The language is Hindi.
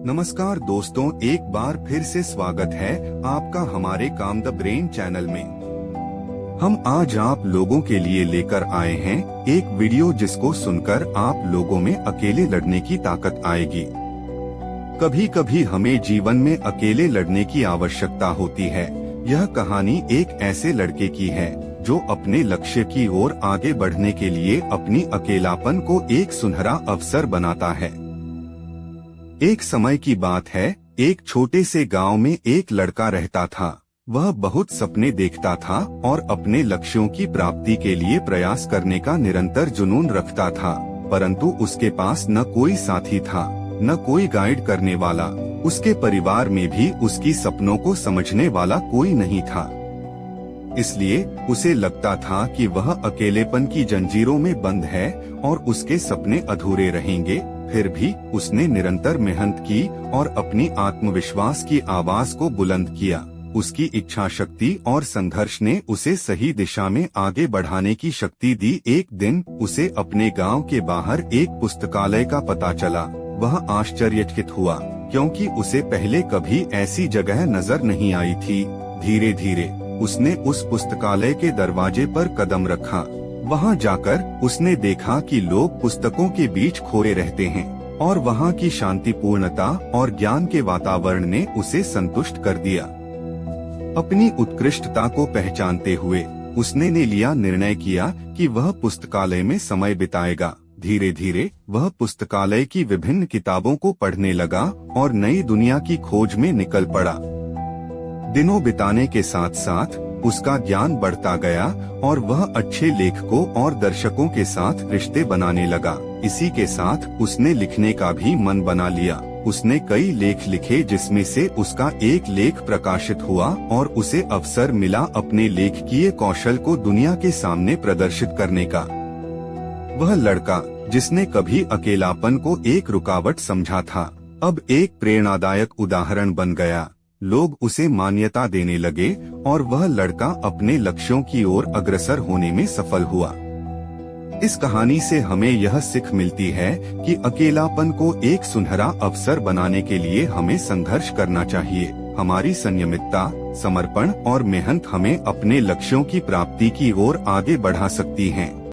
नमस्कार दोस्तों, एक बार फिर से स्वागत है आपका हमारे काम द ब्रेन चैनल में। हम आज आप लोगों के लिए लेकर आए हैं एक वीडियो जिसको सुनकर आप लोगों में अकेले लड़ने की ताकत आएगी। कभी कभी हमें जीवन में अकेले लड़ने की आवश्यकता होती है। यह कहानी एक ऐसे लड़के की है जो अपने लक्ष्य की ओर आगे बढ़ने के लिए अपनी अकेलापन को एक सुनहरा अवसर बनाता है। एक समय की बात है, एक छोटे से गांव में एक लड़का रहता था। वह बहुत सपने देखता था और अपने लक्ष्यों की प्राप्ति के लिए प्रयास करने का निरंतर जुनून रखता था, परंतु उसके पास न कोई साथी था, न कोई गाइड करने वाला। उसके परिवार में भी उसकी सपनों को समझने वाला कोई नहीं था। इसलिए उसे लगता था कि वह अकेलेपन की जंजीरों में बंद है और उसके सपने अधूरे रहेंगे। फिर भी उसने निरंतर मेहनत की और अपनी आत्मविश्वास की आवाज को बुलंद किया। उसकी इच्छा शक्ति और संघर्ष ने उसे सही दिशा में आगे बढ़ाने की शक्ति दी। एक दिन उसे अपने गांव के बाहर एक पुस्तकालय का पता चला। वह आश्चर्यचकित हुआ क्योंकि उसे पहले कभी ऐसी जगह नजर नहीं आई थी। धीरे धीरे उसने उस पुस्तकालय के दरवाजे पर कदम रखा। वहां जाकर उसने देखा कि लोग पुस्तकों के बीच खोए रहते हैं और वहां की शांतिपूर्णता और ज्ञान के वातावरण ने उसे संतुष्ट कर दिया। अपनी उत्कृष्टता को पहचानते हुए उसने लिया निर्णय किया कि वह पुस्तकालय में समय बिताएगा। धीरे धीरे वह पुस्तकालय की विभिन्न किताबों को पढ़ने लगा और नई दुनिया की खोज में निकल पड़ा। दिनों बिताने के साथ साथ उसका ज्ञान बढ़ता गया और वह अच्छे लेखकों और दर्शकों के साथ रिश्ते बनाने लगा। इसी के साथ उसने लिखने का भी मन बना लिया। उसने कई लेख लिखे जिसमें से उसका एक लेख प्रकाशित हुआ और उसे अवसर मिला अपने लेखकीय कौशल को दुनिया के सामने प्रदर्शित करने का। वह लड़का जिसने कभी अकेलापन को एक रुकावट समझा था, अब एक प्रेरणादायक उदाहरण बन गया। लोग उसे मान्यता देने लगे और वह लड़का अपने लक्ष्यों की ओर अग्रसर होने में सफल हुआ। इस कहानी से हमें यह सीख मिलती है कि अकेलापन को एक सुनहरा अवसर बनाने के लिए हमें संघर्ष करना चाहिए। हमारी संयमितता, समर्पण और मेहनत हमें अपने लक्ष्यों की प्राप्ति की ओर आगे बढ़ा सकती हैं।